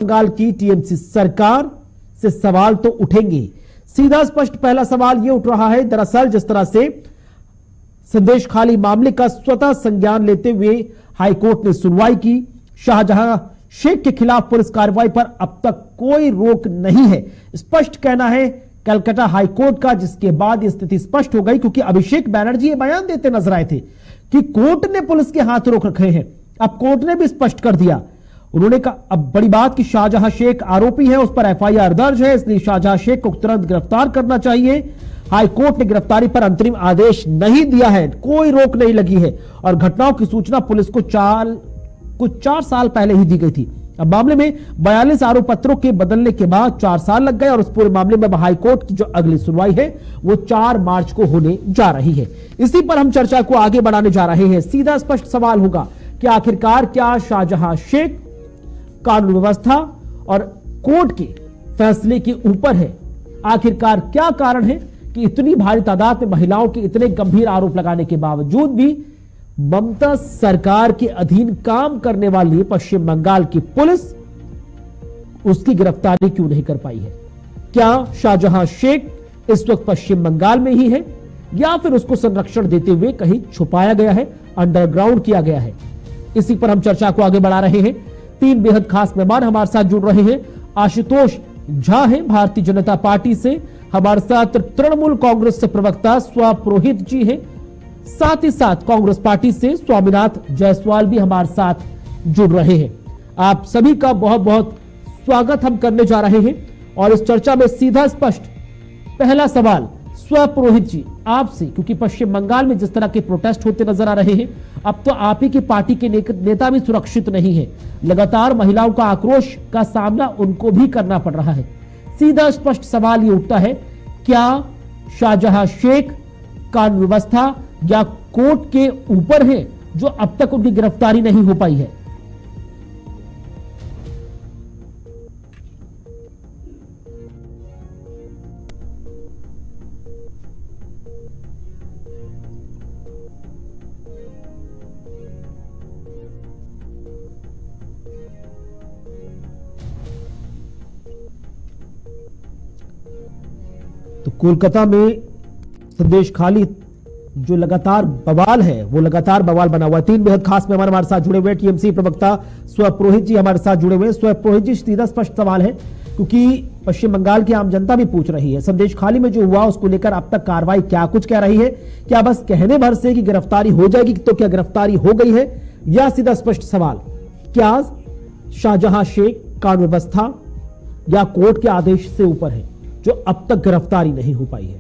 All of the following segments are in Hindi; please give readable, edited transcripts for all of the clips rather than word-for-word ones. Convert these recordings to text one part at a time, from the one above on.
बंगाल की टीएमसी सरकार से सवाल तो उठेंगे। सीधा स्पष्ट पहला सवाल यह उठ रहा है, दरअसल जिस तरह से संदेश खाली मामले का स्वतः संज्ञान लेते हुए हाईकोर्ट ने सुनवाई की, शाहजहां शेख के खिलाफ पुलिस कार्रवाई पर अब तक कोई रोक नहीं है, स्पष्ट कहना है कलकत्ता हाईकोर्ट का, जिसके बाद यह स्थिति स्पष्ट हो गई क्योंकि अभिषेक बैनर्जी ये बयान देते नजर आए थे कि कोर्ट ने पुलिस के हाथ रोक रखे हैं। अब कोर्ट ने भी स्पष्ट कर दिया, उन्होंने कहा अब बड़ी बात कि शाहजहां शेख आरोपी है, उस पर एफआईआर दर्ज है, इसलिए शाहजहां शेख को तुरंत गिरफ्तार करना चाहिए। हाईकोर्ट ने गिरफ्तारी पर अंतरिम आदेश नहीं दिया है, कोई रोक नहीं लगी है और घटनाओं की सूचना पुलिस को 4 साल पहले ही दी गई थी। अब मामले में 42 आरोप पत्रों के बदलने के बाद 4 साल लग गए और उस पूरे मामले में हाईकोर्ट की जो अगली सुनवाई है वो 4 मार्च को होने जा रही है। इसी पर हम चर्चा को आगे बढ़ाने जा रहे हैं। सीधा स्पष्ट सवाल होगा कि आखिरकार क्या शाहजहां शेख कानून व्यवस्था और कोर्ट के फैसले के ऊपर है? आखिरकार क्या कारण है कि इतनी भारी तादाद में महिलाओं के इतने गंभीर आरोप लगाने के बावजूद भी ममता सरकार के अधीन काम करने वाली पश्चिम बंगाल की पुलिस उसकी गिरफ्तारी क्यों नहीं कर पाई है? क्या शाहजहां शेख इस वक्त पश्चिम बंगाल में ही है या फिर उसको संरक्षण देते हुए कहीं छुपाया गया है, अंडरग्राउंड किया गया है? इसी पर हम चर्चा को आगे बढ़ा रहे हैं। 3 बेहद खास मेहमान हमारे साथ जुड़ रहे हैं। आशुतोष झा हैं भारतीय जनता पार्टी से, हमारे साथ तृणमूल कांग्रेस से प्रवक्ता स्वपुरोहित जी हैं, साथ ही साथ कांग्रेस पार्टी से स्वामीनाथ जायसवाल भी हमारे साथ जुड़ रहे हैं। आप सभी का बहुत बहुत स्वागत हम करने जा रहे हैं और इस चर्चा में सीधा स्पष्ट पहला सवाल स्वपुरोहित जी आपसे, क्योंकि पश्चिम बंगाल में जिस तरह के प्रोटेस्ट होते नजर आ रहे हैं, अब तो आप ही की पार्टी के नेता भी सुरक्षित नहीं है, लगातार महिलाओं का आक्रोश का सामना उनको भी करना पड़ रहा है। सीधा स्पष्ट सवाल ये उठता है, क्या शाहजहां शेख कानून व्यवस्था या कोर्ट के ऊपर है जो अब तक उनकी गिरफ्तारी नहीं हो पाई है? तो कोलकाता में संदेश खाली जो लगातार बवाल है वो लगातार बवाल बना हुआ है। 3 बेहद खास मेहमान हमारे साथ जुड़े हुए, टीएमसी प्रवक्ता स्वपुरोहित जी हमारे साथ जुड़े हुए। स्वपुरोहित जी, सीधा स्पष्ट सवाल है क्योंकि पश्चिम बंगाल की आम जनता भी पूछ रही है, संदेश खाली में जो हुआ उसको लेकर अब तक कार्रवाई क्या कुछ कह रही है? क्या बस कहने भर से कि गिरफ्तारी हो जाएगी, तो क्या गिरफ्तारी हो गई है? या सीधा स्पष्ट सवाल, क्या शाहजहां शेख कानून व्यवस्था या कोर्ट के आदेश से ऊपर है जो अब तक गिरफ्तारी नहीं हो पाई है?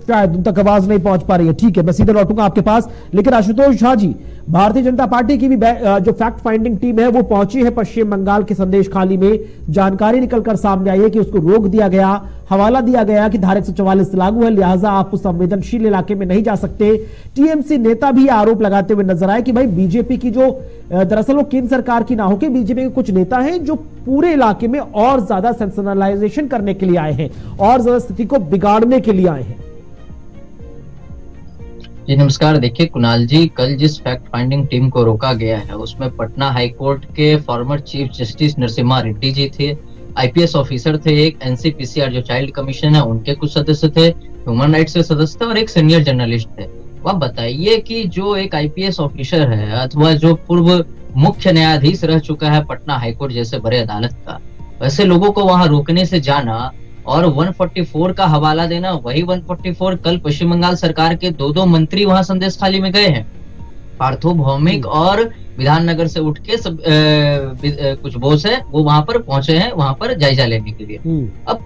शायद उन तक आवाज नहीं पहुंच पा रही है। ठीक है, मैं सीधे लौटूंगा आपके पास। लेकिन आशुतोष झा जी, भारतीय जनता पार्टी की भी जो फैक्ट फाइंडिंग टीम है वो पहुंची है पश्चिम बंगाल के संदेश खाली में। जानकारी निकलकर सामने आई है कि उसको रोक दिया गया, हवाला दिया गया कि धारा 144 लागू है, लिहाजा आप उस संवेदनशील इलाके में नहीं जा सकते। टीएमसी नेता भी आरोप लगाते हुए नजर आए कि भाई बीजेपी की जो दरअसल वो केंद्र सरकार की ना होकर बीजेपी के कुछ नेता हैं जो पूरे इलाके में और ज्यादा सेंसेशनलाइजेशन करने के लिए आए हैं और ज्यादा स्थिति को बिगाड़ने के लिए आए हैं। जी नमस्कार। देखिए कुणाल जी, कल जिस फैक्ट फाइंडिंग टीम को रोका गया है उसमें पटना हाई कोर्ट के former chief justice Narasimha Reddy ji थे, आईपीएस ऑफिसर थे, एक एनसीपीसीआर जो चाइल्ड कमीशन है उनके कुछ सदस्य थे, ह्यूमन राइट्स के सदस्य थे और एक सीनियर जर्नलिस्ट थे। वह बताइए कि जो एक आईपीएस ऑफिसर है अथवा जो पूर्व मुख्य न्यायाधीश रह चुका है पटना हाईकोर्ट जैसे बड़े अदालत का, वैसे लोगों को वहां रोकने से जाना और 144 का हवाला देना, वही 144 कल पश्चिम बंगाल सरकार के 2 मंत्री वहां संदेश खाली में गए हैं, पार्थो भौमिक और विधाननगर से उठ के सब कुछ बोस है वो वहां पर पहुंचे हैं, वहां पर जायजा लेने के लिए। अब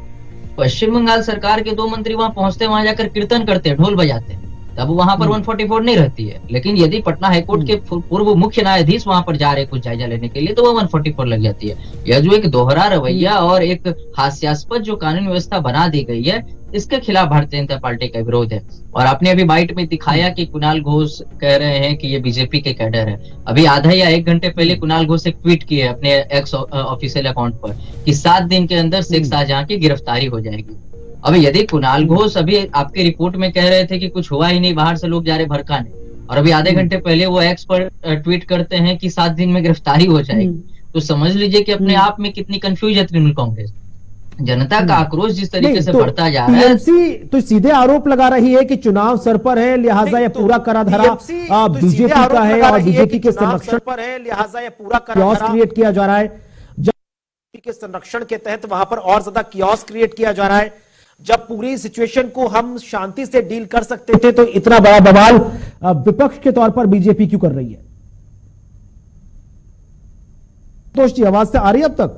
पश्चिम बंगाल सरकार के 2 मंत्री वहां पहुंचते हैं, वहां जाकर कीर्तन करते हैं, ढोल बजाते हैं, तब वहां पर 144 नहीं रहती है। लेकिन यदि पटना हाईकोर्ट के पूर्व मुख्य न्यायाधीश वहां पर जा रहे कुछ जायजा लेने के लिए तो वो 144 लग जाती है। यह जो एक दोहरा रवैया और एक हास्यास्पद जो कानून व्यवस्था बना दी गई है, इसके खिलाफ भारतीय जनता पार्टी का विरोध है। और आपने अभी बाइट में दिखाया कि कुणाल घोष कह रहे हैं कि ये बीजेपी के कैडर है। अभी आधा या 1 घंटे पहले कुणाल घोष एक ट्वीट किए अपने एक्स ऑफिशियल अकाउंट पर कि 7 दिन के अंदर शेख शाहजहां की गिरफ्तारी हो जाएगी। अब यदि कुणाल घोष अभी आपके रिपोर्ट में कह रहे थे कि कुछ हुआ ही नहीं, बाहर से लोग जा रहे भड़काने, और अभी आधे घंटे पहले वो एक्स पर ट्वीट करते हैं कि 7 दिन में गिरफ्तारी हो जाएगी, तो समझ लीजिए कि अपने आप में कितनी कंफ्यूज है तृणमूल कांग्रेस। जनता का आक्रोश जिस तरीके से बढ़ता जा रहा है, टीएमसी तो सीधे आरोप लगा रही है कि चुनाव सर पर है, लिहाजा यह पूरा करा धरा बीजेपी का है और बीजेपी के संरक्षण पर है, लिहाजा यह पूरा कियोस्क क्रिएट किया जा रहा है। जब के संरक्षण के तहत वहां पर और ज्यादा कियोस्क क्रिएट किया जा रहा है, जब पूरी सिचुएशन को हम शांति से डील कर सकते थे, तो इतना बड़ा बवाल विपक्ष के तौर पर बीजेपी क्यों कर रही है? आशुतोष जी आवाज से आ रही है अब तक?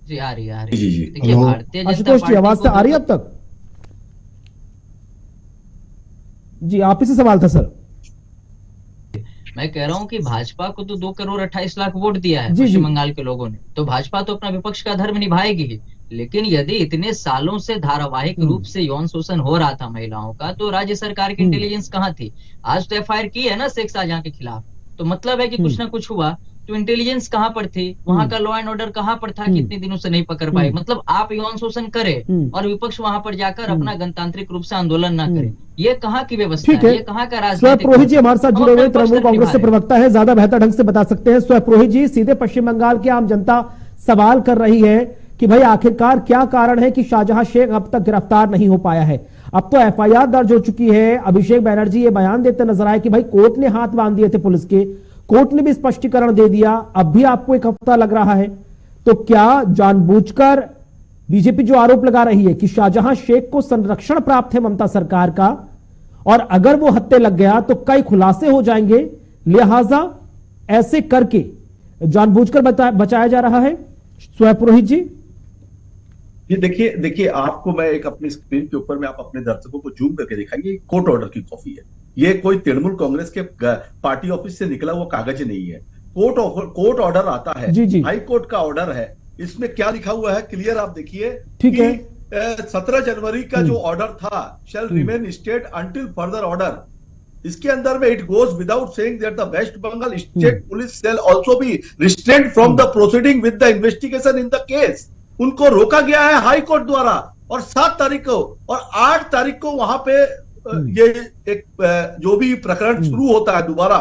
जी आ रही है, जी। देखिए भारतीय जनता आशुतोष जी आवाज से आ रही है अब तक? जी आप ही से सवाल था सर। मैं कह रहा हूं कि भाजपा को तो 2 करोड़ 28 लाख वोट दिया है जी, पश्चिम बंगाल के लोगों ने, तो भाजपा तो अपना विपक्ष का धर्म निभाएगी ही। लेकिन यदि इतने सालों से धारावाहिक रूप से यौन शोषण हो रहा था महिलाओं का, तो राज्य सरकार की इंटेलिजेंस कहाँ थी? आज तो एफआईआर की है ना शेख शाहजहां के खिलाफ, तो मतलब है कि कुछ ना कुछ हुआ, तो इंटेलिजेंस कहाँ पर थी? वहां का लॉ एंड ऑर्डर कहाँ पर था? कितने दिनों से नहीं पकड़ पाए? मतलब आप यौन शोषण करें और विपक्ष वहां पर जाकर अपना गणतांत्रिक रूप से आंदोलन ना करे, ये कहाँ की व्यवस्था है? ये कहाँ का राजनीतिक? स्वयं जी हमारे साथ जुड़े हुए तृणमूल कांग्रेस से प्रवक्ता है, ज्यादा बेहतर ढंग से बता सकते हैं। स्वयं जी, सीधे पश्चिम बंगाल की आम जनता सवाल कर रही है कि भाई आखिरकार क्या कारण है कि शाहजहां शेख अब तक गिरफ्तार नहीं हो पाया है? अब तो एफआईआर दर्ज हो चुकी है। अभिषेक बैनर्जी ये बयान देते नजर आए कि भाई कोर्ट ने हाथ बांध दिए थे पुलिस के, कोर्ट ने भी स्पष्टीकरण दे दिया, अब भी आपको एक हफ्ता लग रहा है। तो क्या जानबूझकर बीजेपी जो आरोप लगा रही है कि शाहजहां शेख को संरक्षण प्राप्त है ममता सरकार का, और अगर वो हत्या लग गया तो कई खुलासे हो जाएंगे, लिहाजा ऐसे करके जानबूझकर बचाया जा रहा है? स्वयं जी ये देखिए आपको मैं एक अपनी स्क्रीन के ऊपर में आप अपने दर्शकों को जूम करके दिखाइए, कोर्ट ऑर्डर की कॉपी है। ये कोई तृणमूल कांग्रेस के पार्टी ऑफिस से निकला हुआ कागज नहीं है। कोर्ट ऑर्डर आता है, हाई कोर्ट का ऑर्डर है। इसमें क्या लिखा हुआ है क्लियर आप देखिए, ठीक है। 17 जनवरी का जो ऑर्डर था, shall remain stayed until further order, इसके अंदर में it goes without saying that the West Bengal state police cell also be restrained from the proceeding with the investigation in the case. उनको रोका गया है हाई कोर्ट द्वारा, और 7 तारीख को और 8 तारीख को वहां पे ये एक जो भी प्रकरण शुरू होता है दोबारा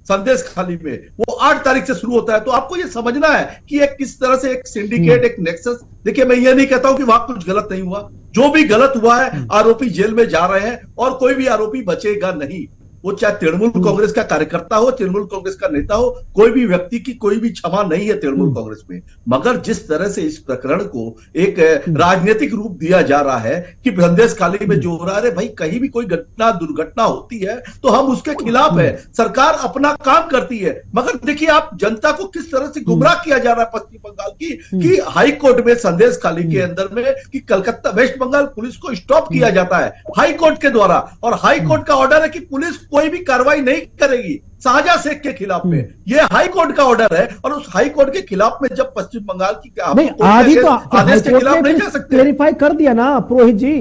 संदेश खाली में, वो 8 तारीख से शुरू होता है। तो आपको ये समझना है कि एक किस तरह से एक सिंडिकेट, एक नेक्सस। देखिए मैं ये नहीं कहता हूं कि वहां कुछ गलत नहीं हुआ, जो भी गलत हुआ है आरोपी जेल में जा रहे हैं और कोई भी आरोपी बचेगा नहीं। वो चाहे तृणमूल कांग्रेस का कार्यकर्ता हो, तृणमूल कांग्रेस का नेता हो, कोई भी व्यक्ति की कोई भी क्षमा नहीं है तृणमूल कांग्रेस में। मगर जिस तरह से इस प्रकरण को एक राजनीतिक रूप दिया जा रहा है कि संदेश खाली में जो हो रहा है, भाई कहीं भी कोई घटना दुर्घटना होती है तो हम उसके खिलाफ है, सरकार अपना काम करती है। मगर देखिए आप जनता को किस तरह से गुमराह किया जा रहा है पश्चिम बंगाल की, कि हाई कोर्ट में संदेश खाली के अंदर में कि कलकत्ता वेस्ट बंगाल पुलिस को स्टॉप किया जाता है हाई कोर्ट के द्वारा, और हाई कोर्ट का ऑर्डर है कि पुलिस कोई भी कार्रवाई नहीं करेगी शाहजहां शेख के खिलाफ में। ये हाई कोर्ट का ऑर्डर है, और उस हाई कोर्ट के खिलाफ में जब पश्चिम बंगाल की आदि तो आदेश के खिलाफ नहीं जा सकते। क्लेरिफाई कर दिया ना पुरोहित जी,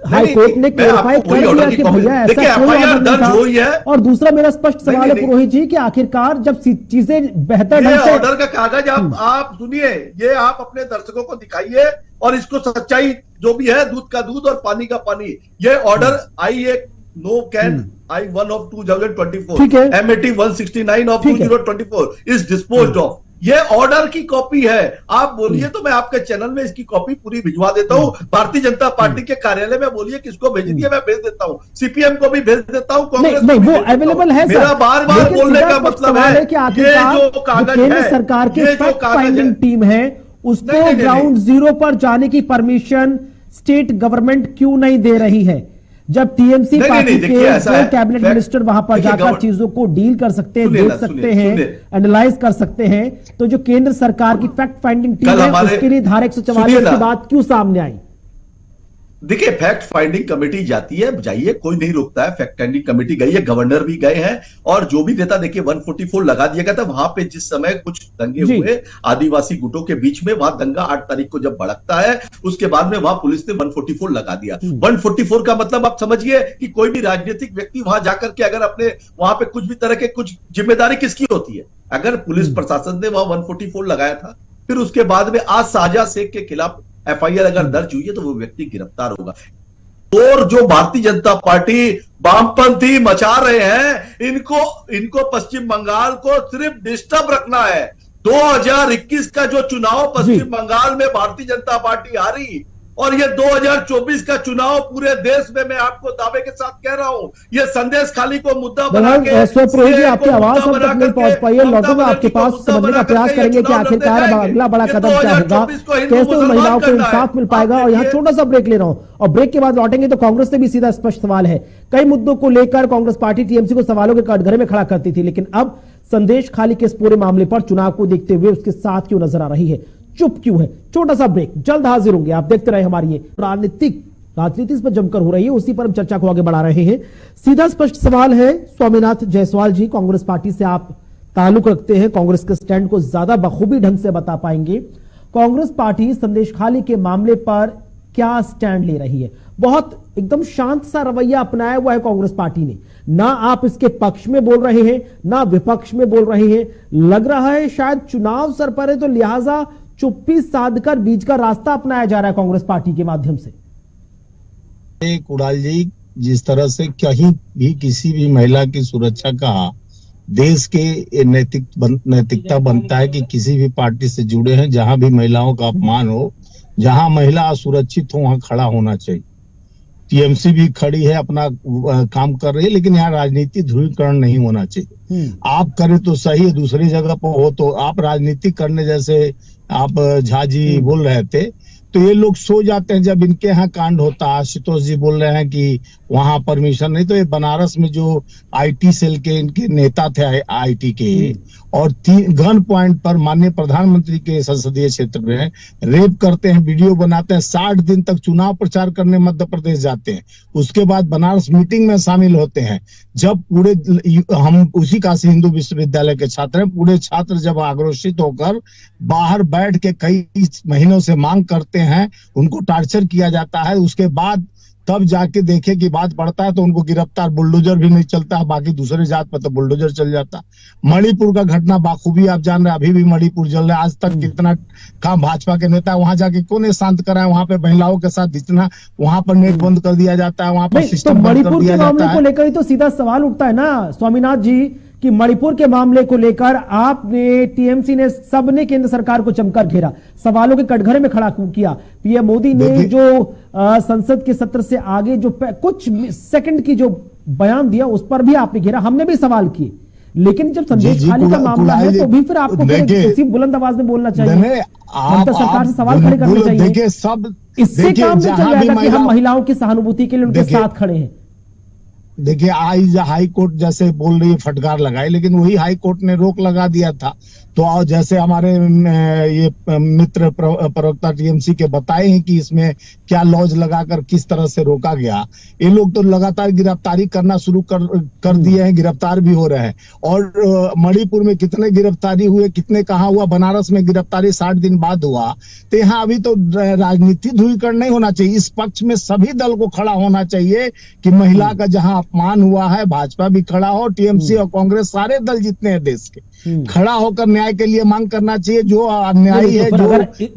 हाई कोर्ट ने क्लेरिफाई कर दिया कि भैया ऐसा कोई ऑर्डर नहीं हुई है। और दूसरा मेरा स्पष्ट सवाल है पुरोहित जी कि आखिरकार जब चीजें बेहतर ढंग से, ऑर्डर का कागज आप सुनिए, ये आप अपने दर्शकों को दिखाइए और इसको सच्चाई जो भी है, दूध का दूध और पानी का पानी। ये ऑर्डर आई एक no can I1 of 2024 MAT 169 of 2024 is disposed of। ये ऑर्डर की कॉपी है। आप बोलिए तो मैं आपके चैनल में इसकी कॉपी पूरी भिजवा देता हूं। भारतीय जनता पार्टी के कार्यालय में बोलिए किसको भेज दिया, मैं भेज देता हूं, सीपीएम को भी भेज देता हूं, कांग्रेस नहीं, वो अवेलेबल है। मेरा बार बार बोलने का मतलब है कि ये जो कागज है, केंद्र सरकार की फैक्ट फाइंडिंग टीम है, उसको ग्राउंड जीरो पर जाने की परमिशन स्टेट गवर्नमेंट क्यों नहीं दे रही है? जब टीएमसी पार्टी के कैबिनेट मिनिस्टर वहां पर जाकर चीजों को डील कर सकते हैं, देख सकते हैं, एनालाइज कर सकते हैं, तो जो केंद्र सरकार की फैक्ट फाइंडिंग टीम है उसके लिए धारा 144 की बात क्यों सामने आई? देखिए फैक्ट फाइंडिंग कमेटी जाती है, जाइए, कोई नहीं रोकता है। फैक्ट फाइंडिंग कमेटी गई है, गवर्नर भी गए हैं, और जो भी देता, देखिए 144 लगा दिया गया था वहां पे। जिस समय कुछ दंगे हुए आदिवासी गुटों के बीच में, वहां दंगा 8 तारीख को जब भड़कता है, उसके बाद में वहां पुलिस ने 144 लगा दिया। 144 का मतलब आप समझिए कि कोई भी राजनीतिक व्यक्ति वहां जाकर के अगर अपने वहां पे कुछ भी तरह के कुछ जिम्मेदारी किसकी होती है? अगर पुलिस प्रशासन ने वहां 144 लगाया था, फिर उसके बाद में आज शाहजहां शेख के खिलाफ एफआईआर अगर दर्ज हुई है तो वो व्यक्ति गिरफ्तार होगा। और जो भारतीय जनता पार्टी वामपंथी मचा रहे हैं, इनको पश्चिम बंगाल को सिर्फ डिस्टर्ब रखना है। 2021 का जो चुनाव पश्चिम बंगाल में भारतीय जनता पार्टी हारी, और ये 2024 का चुनाव पूरे देश में, मैं आपको दावे के साथ कह रहा हूं, ये संदेश खाली को मुद्दा बना के, आपकी आवाज हम तक नहीं पहुंच पाई है। लौटूंगा आपके पास, समझने का प्रयास करेंगे कि आखिरकार अब अगला बड़ा कदम क्या होगा, कैसे उन महिलाओं को इंसाफ मिल पाएगा। और यहाँ छोटा सा ब्रेक ले रहा हूं और ब्रेक के बाद लौटेंगे तो कांग्रेस से भी सीधा स्पष्ट सवाल है। कई मुद्दों को लेकर कांग्रेस पार्टी टीएमसी को सवालों के कटघरे में खड़ा करती थी, लेकिन अब संदेश खाली के इस पूरे मामले पर चुनाव को देखते हुए उसके साथ क्यों नजर आ रही है, चुप क्यों है। छोटा सा ब्रेक, जल्द हाजिर होंगे। आप देखते रहे हमारी ये राजनीति इस पर जमकर हो रही है, उसी पर हम चर्चा को आगे बढ़ा रहे हैं। सीधा स्पष्ट सवाल है, स्वामीनाथ जायसवाल जी, कांग्रेस पार्टी से आप ताल्लुक रखते हैं, कांग्रेस के स्टैंड को ज्यादा बखूबी ढंग से बता पाएंगे। कांग्रेस पार्टी संदेश खाली के मामले पर क्या स्टैंड ले रही है? बहुत एकदम शांत सा रवैया अपनाया हुआ है कांग्रेस पार्टी ने, ना आप इसके पक्ष में बोल रहे हैं ना विपक्ष में बोल रहे हैं। लग रहा है शायद चुनाव सर पर है, तो लिहाजा चुप्पी साधकर बीच का रास्ता अपनाया जा रहा है कांग्रेस पार्टी के माध्यम से। कुणाल जी, जिस तरह से कहीं भी किसी भी महिला की सुरक्षा का देश के नैतिकता बनता है कि किसी भी पार्टी से जुड़े हैं, जहां भी महिलाओं का अपमान हो, जहां महिला असुरक्षित हो, वहां खड़ा होना चाहिए। टीएमसी भी खड़ी है, अपना काम कर रही है, लेकिन यहाँ राजनीति ध्रुवीकरण नहीं होना चाहिए। आप करें तो सही है, दूसरी जगह पर हो तो आप राजनीति करने, जैसे आप झा जी बोल रहे थे, तो ये लोग सो जाते हैं जब इनके यहाँ कांड होता है। आशुतोष जी बोल रहे हैं कि वहां परमिशन नहीं, तो ये बनारस में जो आईटी सेल के इनके नेता थे आईटी के, और गन पॉइंट पर माननीय प्रधानमंत्री के संसदीय क्षेत्र में रेप करते हैं, वीडियो बनाते हैं, 60 दिन तक चुनाव प्रचार करने मध्य प्रदेश जाते हैं, उसके बाद बनारस मीटिंग में शामिल होते हैं। जब पूरे हम उसी काशी हिंदू विश्वविद्यालय के छात्र हैं, पूरे छात्र जब आक्रोशित होकर बाहर बैठ के कई महीनों से मांग करते हैं, उनको टार्चर किया जाता है, उसके बाद तब जाके देखे कि बात बढ़ता है तो उनको गिरफ्तार, बुलडोजर भी नहीं चलता है, बाकी दूसरे जात पर तो बुलडोजर चल जाता। मणिपुर का घटना बाखूबी आप जान रहे हैं, अभी भी मणिपुर जल रहा है। आज तक कितना काम भाजपा के नेता वहां जाके कौन शांत कराए, वहां पे महिलाओं के साथ इतना, वहां पर नेट बंद कर दिया जाता है, वहां पर सिस्टम बंद कर दिया जाता है। मणिपुर के मामले को लेकर ही तो सीधा सवाल उठता है ना स्वामीनाथ जी, कि मणिपुर के मामले को लेकर आपने, टीएमसी ने, सबने केंद्र सरकार को जमकर घेरा, सवालों के कटघरे में खड़ा किया। पीएम मोदी ने जो संसद के सत्र से आगे जो कुछ सेकंड की जो बयान दिया, उस पर भी आपने घेरा, हमने भी सवाल किए। लेकिन जब संदेश खाली का मामला है तो भी फिर आपको किसी बुलंद आवाज में बोलना चाहिए, सरकार से सवाल खड़े करने चाहिए। इससे काम नहीं चल जाएगा कि हम महिलाओं की सहानुभूति के लिए उनके साथ खड़े हैं। देखिए, आज हाई कोर्ट जैसे बोल रही है फटकार लगाई, लेकिन वही हाई कोर्ट ने रोक लगा दिया था। तो जैसे हमारे ये मित्र प्रवक्ता टीएमसी के बताए हैं कि इसमें क्या लॉज लगाकर किस तरह से रोका गया। ये लोग तो लगातार गिरफ्तारी करना शुरू कर दिए हैं, गिरफ्तार भी हो रहे हैं। और मणिपुर में कितने गिरफ्तारी हुए, कितने कहाँ हुआ, बनारस में गिरफ्तारी 60 दिन बाद हुआ। तो यहाँ अभी तो राजनीति ध्रुवीकरण नहीं होना चाहिए, इस पक्ष में सभी दल को खड़ा होना चाहिए कि महिला का जहां अपमान हुआ है, भाजपा भी खड़ा हो, टीएमसी और कांग्रेस, सारे दल जितने हैं देश के, खड़ा होकर न्याय के लिए मांग करना चाहिए। जो अन्यायी है, जो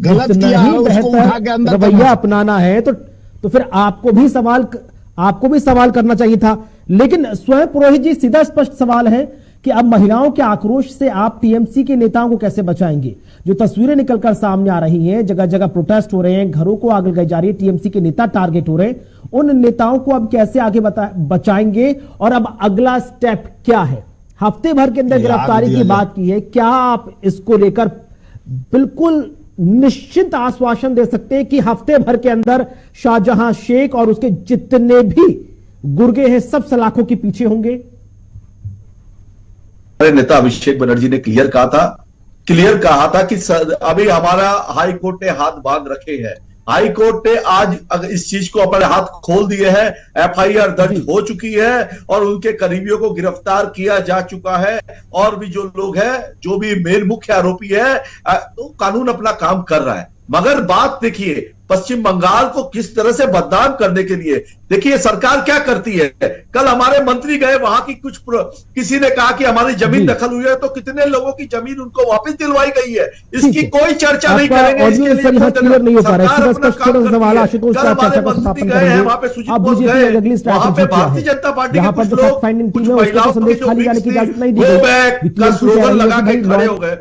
गलत किया है, उसको उठा के अंदर रवैया अपनाना है तो फिर आपको भी सवाल करना चाहिए था। लेकिन स्वयं पुरोहित जी, सीधा स्पष्ट सवाल है कि अब महिलाओं के आक्रोश से आप टीएमसी के नेताओं को कैसे बचाएंगे? जो तस्वीरें निकलकर सामने आ रही हैं, जगह जगह प्रोटेस्ट हो रहे हैं, घरों को आग लगाई जा रही है, टीएमसी के नेता टारगेट हो रहे हैं, उन नेताओं को अब कैसे आगे बचाएंगे? और अब अगला स्टेप क्या है? हफ्ते भर के अंदर गिरफ्तारी की बात की है, क्या आप इसको लेकर बिल्कुल निश्चित आश्वासन दे सकते हैं कि हफ्ते भर के अंदर शाहजहां शेख और उसके जितने भी गुर्गे हैं सब सलाखों के पीछे होंगे? नेता अभिषेक बनर्जी ने क्लियर कहा था कि अभी हमारा हाई कोर्ट ने हाथ बांध रखे हैं। हाई कोर्ट ने आज इस चीज को अपने हाथ खोल दिए हैं, एफआईआर दर्ज हो चुकी है और उनके करीबियों को गिरफ्तार किया जा चुका है। और भी जो लोग हैं, जो भी मेन मुख्य आरोपी है, तो कानून अपना काम कर रहा है। मगर बात देखिए, पश्चिम बंगाल को किस तरह से बदनाम करने के लिए देखिए सरकार क्या करती है। कल हमारे मंत्री गए वहां की किसी ने कहा कि हमारी जमीन दखल हुई है, तो कितने लोगों की जमीन उनको वापस दिलवाई गई है, इसकी कोई चर्चा नहीं करेंगे। इसके लिए नहीं हो पा रहा है। वहां पे सुजीत बोस गए, वहां पे भारतीय जनता पार्टी के कुछ लोग कुछ महिलाओं को स्लोगन लगा के खड़े हो गए।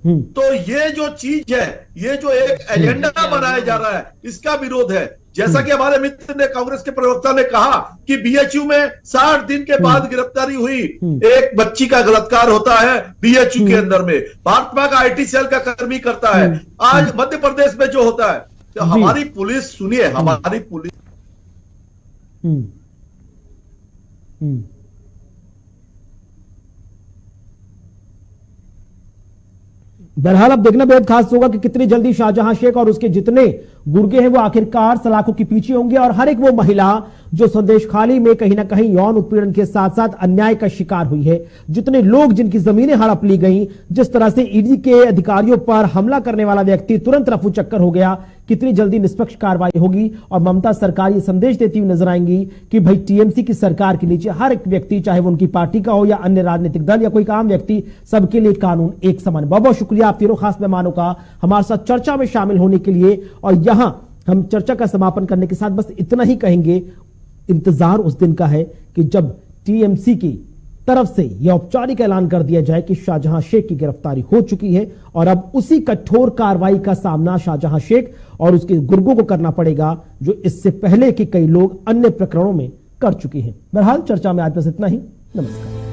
तो ये जो चीज है, ये जो एक एजेंडा बनाया जा रहा है, इसका विरोध है। जैसा कि हमारे मित्र ने, कांग्रेस के प्रवक्ता ने कहा कि बीएचयू में 60 दिन के बाद गिरफ्तारी हुई, एक बच्ची का बलात्कार होता है बीएचयू के अंदर में, भाजपा का आईटी सेल का कर्मी करता है। आज मध्य प्रदेश में जो होता है, तो हमारी पुलिस, सुनिए, हमारी पुलिस बहरहाल अब देखना बेहद खास होगा कि कितनी जल्दी शाहजहां शेख और उसके जितने गुर्गे हैं वो आखिरकार सलाखों के पीछे होंगे, और हर एक वो महिला जो संदेशखाली में कहीं ना कहीं यौन उत्पीड़न के साथ साथ अन्याय का शिकार हुई है, जितने लोग जिनकी जमीनें हड़प ली गई, जिस तरह से ईडी के अधिकारियों पर हमला करने वाला व्यक्ति तुरंत रफू चक्कर हो गया, कितनी जल्दी निष्पक्ष कार्रवाई होगी। और ममता सरकार ये संदेश देती हुई नजर आएंगी कि भाई टीएमसी की सरकार के नीचे हर एक व्यक्ति, चाहे वो उनकी पार्टी का हो या अन्य राजनीतिक दल या कोई आम व्यक्ति, सबके लिए कानून एक समान। बहुत बहुत शुक्रिया आप तीनों खास मेहमानों का हमारे साथ चर्चा में शामिल होने के लिए। और यहां हम चर्चा का समापन करने के साथ बस इतना ही कहेंगे, इंतजार उस दिन का है कि जब टीएमसी की तरफ से यह औपचारिक ऐलान कर दिया जाए कि शाहजहां शेख की गिरफ्तारी हो चुकी है, और अब उसी कठोर कार्रवाई का सामना शाहजहां शेख और उसके गुर्गों को करना पड़ेगा, जो इससे पहले के कई लोग अन्य प्रकरणों में कर चुकी हैं। बहरहाल चर्चा में आज बस इतना ही। नमस्कार।